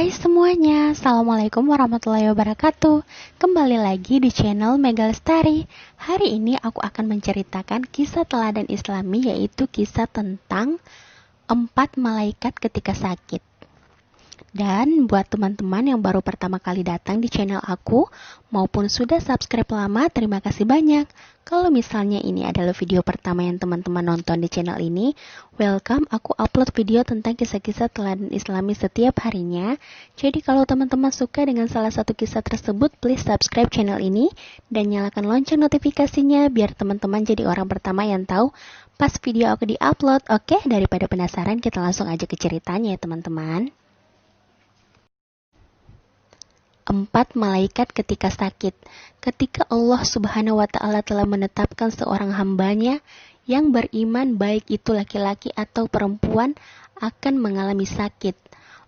Hai semuanya, Assalamualaikum warahmatullahi wabarakatuh. Kembali lagi di channel Mega Lestari. Hari ini aku akan menceritakan kisah teladan Islami, yaitu kisah tentang 4 malaikat ketika sakit. Dan buat teman-teman yang baru pertama kali datang di channel aku, maupun sudah subscribe lama, terima kasih banyak. Kalau misalnya ini adalah video pertama yang teman-teman nonton di channel ini, welcome, aku upload video tentang kisah-kisah teladan Islami setiap harinya. Jadi kalau teman-teman suka dengan salah satu kisah tersebut, please subscribe channel ini dan nyalakan lonceng notifikasinya biar teman-teman jadi orang pertama yang tahu pas video aku di-upload. Oke, daripada penasaran, kita langsung aja ke ceritanya ya teman-teman. 4 malaikat ketika sakit. Ketika Allah Subhanahu wa Ta'ala telah menetapkan seorang hambanya yang beriman, baik itu laki-laki atau perempuan, akan mengalami sakit,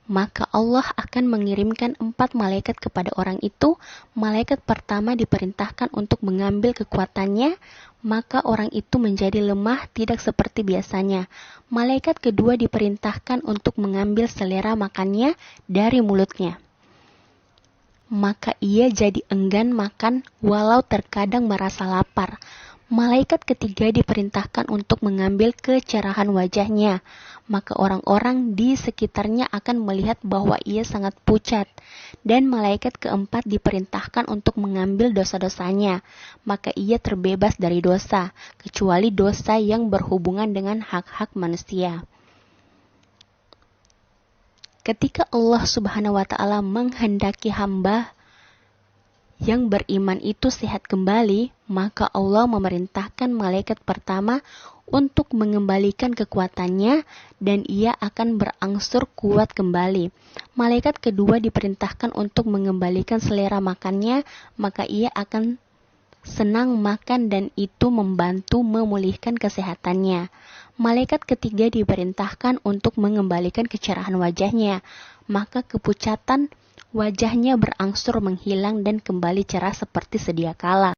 maka Allah akan mengirimkan 4 malaikat kepada orang itu. Malaikat pertama diperintahkan untuk mengambil kekuatannya, maka orang itu menjadi lemah, tidak seperti biasanya. Malaikat kedua diperintahkan untuk mengambil selera makannya dari mulutnya, maka ia jadi enggan makan walau terkadang merasa lapar. Malaikat ketiga diperintahkan untuk mengambil kecerahan wajahnya, maka orang-orang di sekitarnya akan melihat bahwa ia sangat pucat. Dan malaikat keempat diperintahkan untuk mengambil dosa-dosanya, maka ia terbebas dari dosa, kecuali dosa yang berhubungan dengan hak-hak manusia. Ketika Allah Subhanahu wa Ta'ala menghendaki hamba yang beriman itu sehat kembali, maka Allah memerintahkan malaikat pertama untuk mengembalikan kekuatannya dan ia akan berangsur kuat kembali. Malaikat kedua diperintahkan untuk mengembalikan selera makannya, maka ia akan senang makan dan itu membantu memulihkan kesehatannya. Malaikat ketiga diperintahkan untuk mengembalikan kecerahan wajahnya, maka kepucatan wajahnya berangsur menghilang dan kembali cerah seperti sedia kala.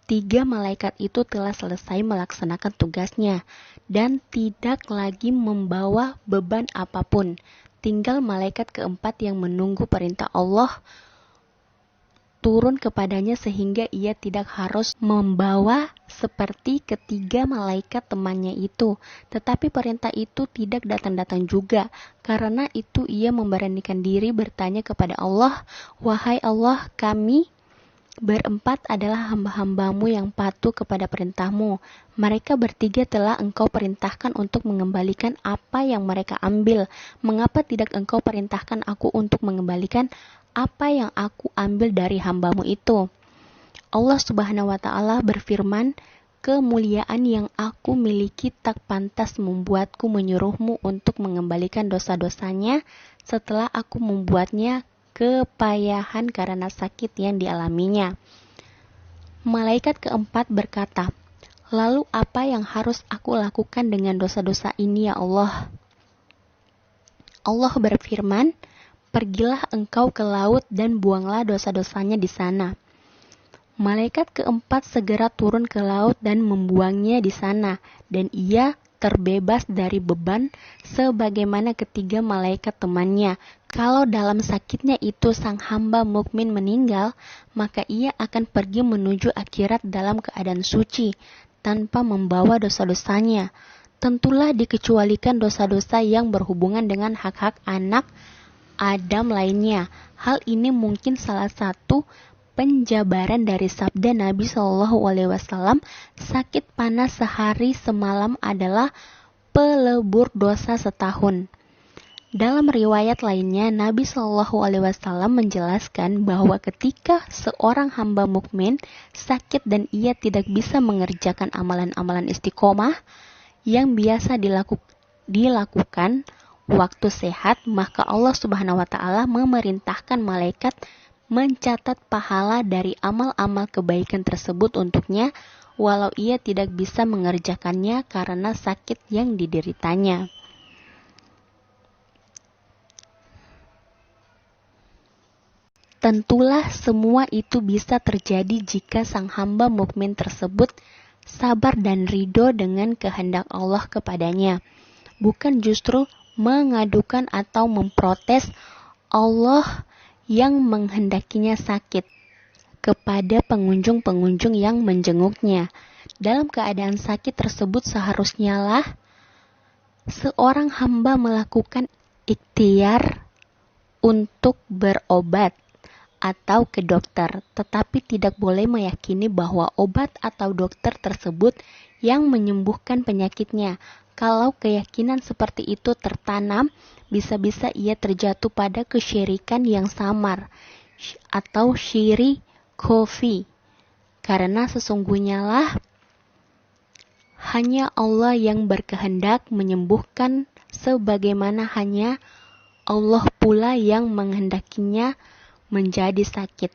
3 malaikat itu telah selesai melaksanakan tugasnya dan tidak lagi membawa beban apapun. Tinggal malaikat keempat yang menunggu perintah Allah turun kepadanya sehingga ia tidak harus membawa seperti ketiga malaikat temannya itu. Tetapi perintah itu tidak datang-datang juga. Karena itu ia memberanikan diri bertanya kepada Allah, "Wahai Allah, kami berempat adalah hamba-hambamu yang patuh kepada perintahmu. Mereka bertiga telah engkau perintahkan untuk mengembalikan apa yang mereka ambil. Mengapa tidak engkau perintahkan aku untuk mengembalikan apa yang aku ambil dari hambamu itu?" Allah Subhanahu wa Ta'ala berfirman, "Kemuliaan yang aku miliki tak pantas membuatku menyuruhmu untuk mengembalikan dosa-dosanya setelah aku membuatnya kepayahan karena sakit yang dialaminya." Malaikat keempat berkata, "Lalu apa yang harus aku lakukan dengan dosa-dosa ini ya Allah?" Allah berfirman, "Pergilah engkau ke laut dan buanglah dosa-dosanya di sana." Malaikat keempat segera turun ke laut dan membuangnya di sana, dan ia terbebas dari beban sebagaimana ketiga malaikat temannya. Kalau dalam sakitnya itu sang hamba mukmin meninggal, maka ia akan pergi menuju akhirat dalam keadaan suci, tanpa membawa dosa-dosanya. Tentulah dikecualikan dosa-dosa yang berhubungan dengan hak-hak anak Adam lainnya. Hal ini mungkin salah satu penjabaran dari sabda Nabi SAW, sakit panas sehari semalam adalah pelebur dosa setahun. Dalam riwayat lainnya, Nabi SAW menjelaskan bahwa ketika seorang hamba mukmin sakit dan ia tidak bisa mengerjakan amalan-amalan istiqomah yang biasa dilakukan waktu sehat, maka Allah Subhanahu wa Ta'ala memerintahkan malaikat mencatat pahala dari amal-amal kebaikan tersebut untuknya, walau ia tidak bisa mengerjakannya karena sakit yang dideritanya. Tentulah semua itu bisa terjadi jika sang hamba mukmin tersebut sabar dan ridho dengan kehendak Allah kepadanya. Bukan justru mengadukan atau memprotes Allah yang menghendakinya sakit kepada pengunjung-pengunjung yang menjenguknya. Dalam keadaan sakit tersebut seharusnya lah seorang hamba melakukan ikhtiar untuk berobat atau ke dokter, tetapi tidak boleh meyakini bahwa obat atau dokter tersebut yang menyembuhkan penyakitnya. Kalau keyakinan seperti itu tertanam, bisa-bisa ia terjatuh pada kesyirikan yang samar atau syirik khafi. Karena sesungguhnya lah hanya Allah yang berkehendak menyembuhkan, sebagaimana hanya Allah pula yang menghendakinya menjadi sakit.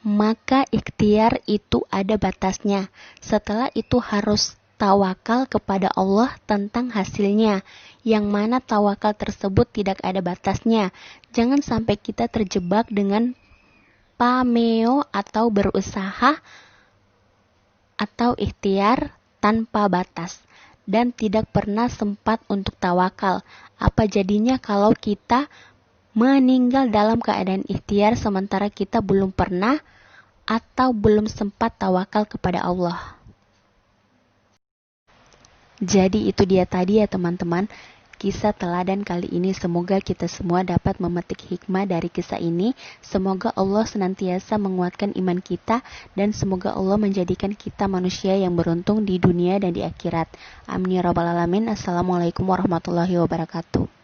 Maka ikhtiar itu ada batasnya. Setelah itu harus tawakal kepada Allah tentang hasilnya, yang mana tawakal tersebut tidak ada batasnya. Jangan sampai kita terjebak dengan pameo atau berusaha atau ikhtiar tanpa batas dan tidak pernah sempat untuk tawakal. Apa jadinya kalau kita meninggal dalam keadaan ikhtiar sementara kita belum pernah atau belum sempat tawakal kepada Allah? Jadi itu dia tadi ya teman-teman, kisah teladan kali ini. Semoga kita semua dapat memetik hikmah dari kisah ini. Semoga Allah senantiasa menguatkan iman kita dan semoga Allah menjadikan kita manusia yang beruntung di dunia dan di akhirat. Amin ya rabbal alamin. Assalamualaikum warahmatullahi wabarakatuh.